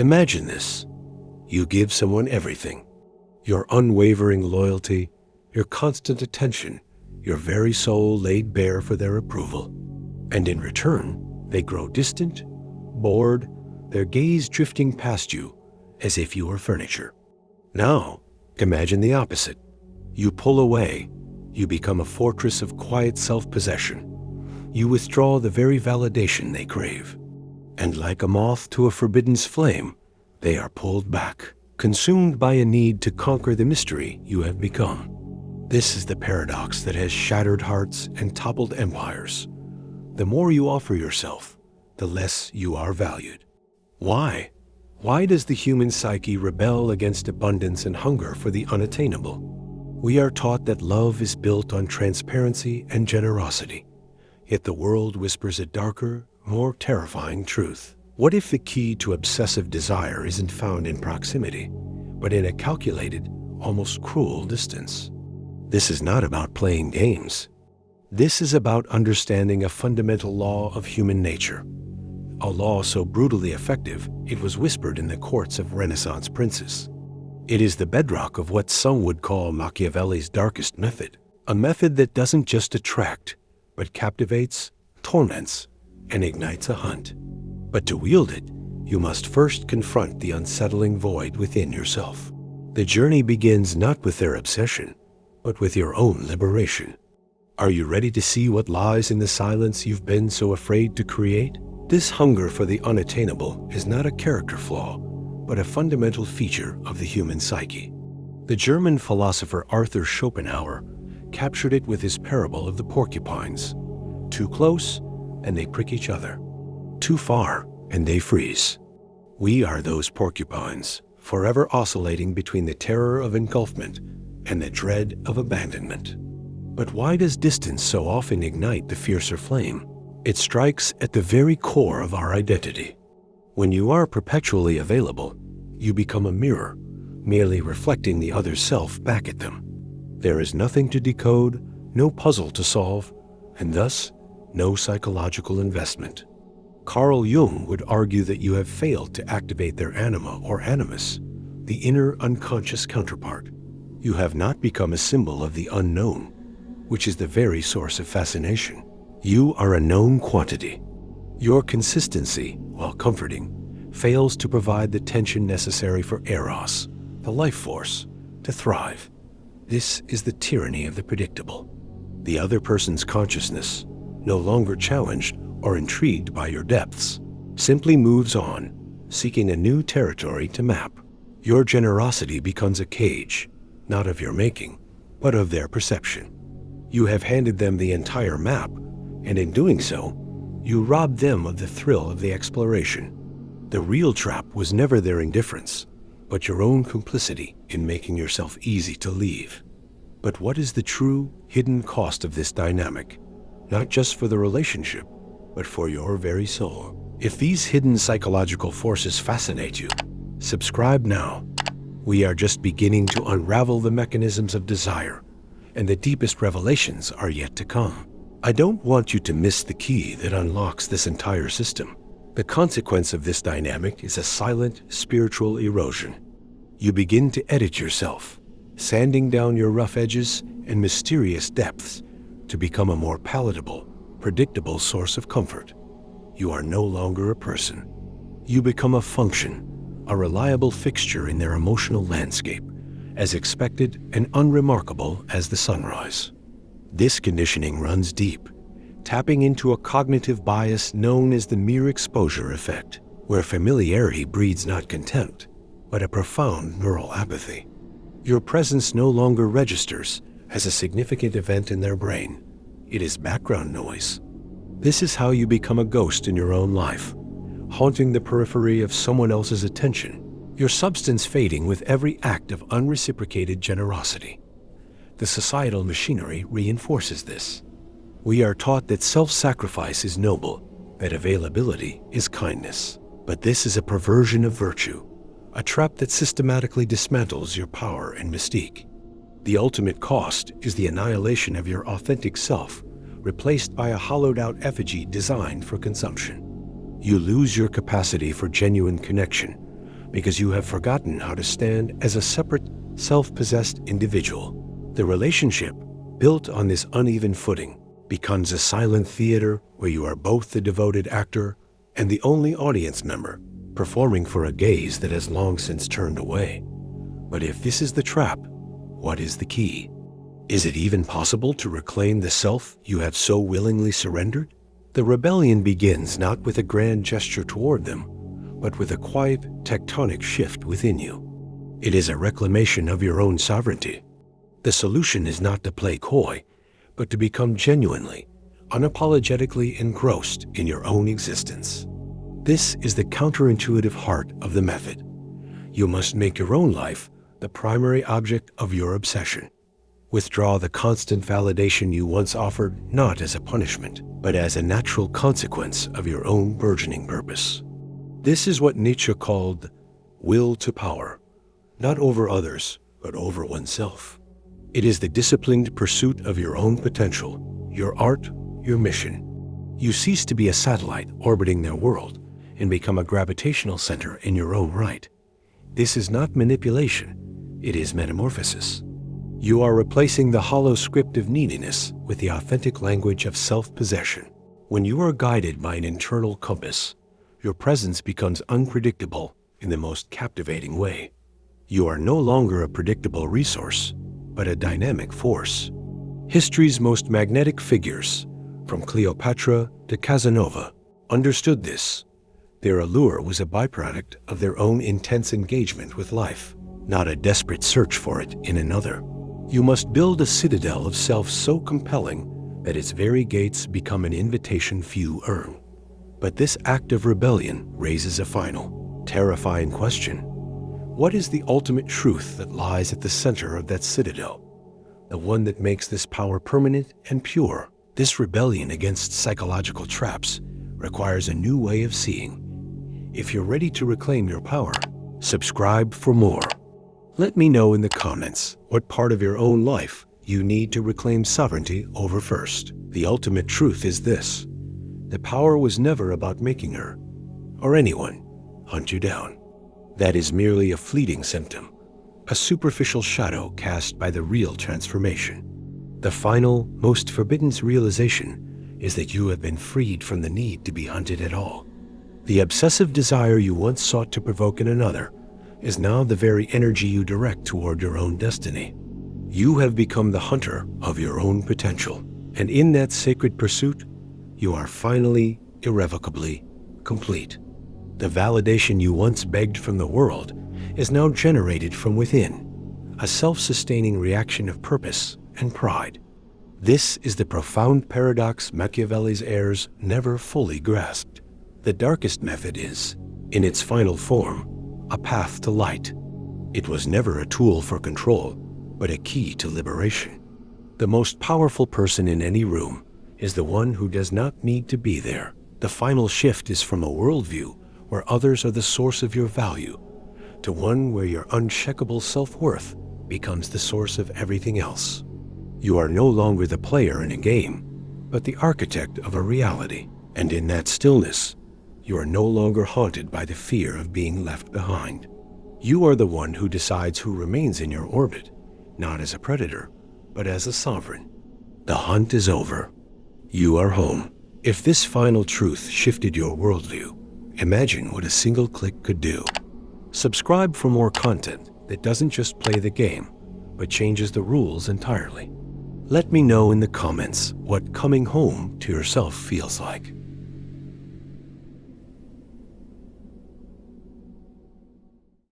Imagine this. You give someone everything. Your unwavering loyalty, your constant attention, your very soul laid bare for their approval. And in return, they grow distant, bored, their gaze drifting past you as if you were furniture. Now, imagine the opposite. You pull away. You become a fortress of quiet self-possession. You withdraw the very validation they crave. And like a moth to a forbidden's flame, they are pulled back, consumed by a need to conquer the mystery you have become. This is the paradox that has shattered hearts and toppled empires. The more you offer yourself, the less you are valued. Why? Why does the human psyche rebel against abundance and hunger for the unattainable? We are taught that love is built on transparency and generosity. Yet the world whispers a darker, more terrifying truth. What if the key to obsessive desire isn't found in proximity, but in a calculated, almost cruel distance? This is not about playing games. This is about understanding a fundamental law of human nature. A law so brutally effective, it was whispered in the courts of Renaissance princes. It is the bedrock of what some would call Machiavelli's darkest method, a method that doesn't just attract, but captivates, torments, and ignites a hunt. But to wield it, you must first confront the unsettling void within yourself. The journey begins not with their obsession, but with your own liberation. Are you ready to see what lies in the silence you've been so afraid to create? This hunger for the unattainable is not a character flaw, but a fundamental feature of the human psyche. The German philosopher Arthur Schopenhauer captured it with his parable of the porcupines. Too close, and they prick each other. Too far, and they freeze. We are those porcupines, forever oscillating between the terror of engulfment and the dread of abandonment. But why does distance so often ignite the fiercer flame? It strikes at the very core of our identity. When you are perpetually available, you become a mirror, merely reflecting the other self back at them. There is nothing to decode, no puzzle to solve, and thus, no psychological investment. Carl Jung would argue that you have failed to activate their anima or animus, the inner unconscious counterpart. You have not become a symbol of the unknown, which is the very source of fascination. You are a known quantity. Your consistency, while comforting, fails to provide the tension necessary for eros, the life force, to thrive. This is the tyranny of the predictable. The other person's consciousness, no longer challenged or intrigued by your depths, simply moves on, seeking a new territory to map. Your generosity becomes a cage, not of your making, but of their perception. You have handed them the entire map, and in doing so, you rob them of the thrill of the exploration. The real trap was never their indifference, but your own complicity in making yourself easy to leave. But what is the true, hidden cost of this dynamic? Not just for the relationship, but for your very soul. If these hidden psychological forces fascinate you, subscribe now. We are just beginning to unravel the mechanisms of desire, and the deepest revelations are yet to come. I don't want you to miss the key that unlocks this entire system. The consequence of this dynamic is a silent spiritual erosion. You begin to edit yourself, sanding down your rough edges and mysterious depths to become a more palatable, predictable source of comfort. You are no longer a person. You become a function, a reliable fixture in their emotional landscape, as expected and unremarkable as the sunrise. This conditioning runs deep, tapping into a cognitive bias known as the mere exposure effect, where familiarity breeds not contempt, but a profound neural apathy. Your presence no longer registers as a significant event in their brain. It is background noise. This is how you become a ghost in your own life, haunting the periphery of someone else's attention, your substance fading with every act of unreciprocated generosity. The societal machinery reinforces this. We are taught that self-sacrifice is noble, that availability is kindness. But this is a perversion of virtue, a trap that systematically dismantles your power and mystique. The ultimate cost is the annihilation of your authentic self, replaced by a hollowed-out effigy designed for consumption. You lose your capacity for genuine connection, because you have forgotten how to stand as a separate, self-possessed individual. The relationship, built on this uneven footing, becomes a silent theater where you are both the devoted actor and the only audience member, performing for a gaze that has long since turned away. But if this is the trap, what is the key? Is it even possible to reclaim the self you have so willingly surrendered? The rebellion begins not with a grand gesture toward them, but with a quiet tectonic shift within you. It is a reclamation of your own sovereignty. The solution is not to play coy, but to become genuinely, unapologetically engrossed in your own existence. This is the counterintuitive heart of the method. You must make your own life the primary object of your obsession. Withdraw the constant validation you once offered not as a punishment, but as a natural consequence of your own burgeoning purpose. This is what Nietzsche called will to power, not over others, but over oneself. It is the disciplined pursuit of your own potential, your art, your mission. You cease to be a satellite orbiting their world and become a gravitational center in your own right. This is not manipulation, it is metamorphosis. You are replacing the hollow script of neediness with the authentic language of self-possession. When you are guided by an internal compass, your presence becomes unpredictable in the most captivating way. You are no longer a predictable resource, but a dynamic force. History's most magnetic figures, from Cleopatra to Casanova, understood this. Their allure was a byproduct of their own intense engagement with life, not a desperate search for it in another. You must build a citadel of self so compelling that its very gates become an invitation few earn. But this act of rebellion raises a final, terrifying question. What is the ultimate truth that lies at the center of that citadel? The one that makes this power permanent and pure. This rebellion against psychological traps requires a new way of seeing. If you're ready to reclaim your power, subscribe for more. Let me know in the comments what part of your own life you need to reclaim sovereignty over first. The ultimate truth is this: the power was never about making her, or anyone, hunt you down. That is merely a fleeting symptom, a superficial shadow cast by the real transformation. The final, most forbidden realization is that you have been freed from the need to be hunted at all. The obsessive desire you once sought to provoke in another is now the very energy you direct toward your own destiny. You have become the hunter of your own potential, and in that sacred pursuit, you are finally, irrevocably complete. The validation you once begged from the world is now generated from within, a self-sustaining reaction of purpose and pride. This is the profound paradox Machiavelli's heirs never fully grasped. The darkest method is, in its final form, a path to light. It was never a tool for control, but a key to liberation. The most powerful person in any room is the one who does not need to be there. The final shift is from a worldview where others are the source of your value to one where your uncheckable self-worth becomes the source of everything else. You are no longer the player in a game, but the architect of a reality. And in that stillness, you are no longer haunted by the fear of being left behind. You are the one who decides who remains in your orbit, not as a predator, but as a sovereign. The hunt is over. You are home. If this final truth shifted your worldview, imagine what a single click could do. Subscribe for more content that doesn't just play the game, but changes the rules entirely. Let me know in the comments what coming home to yourself feels like.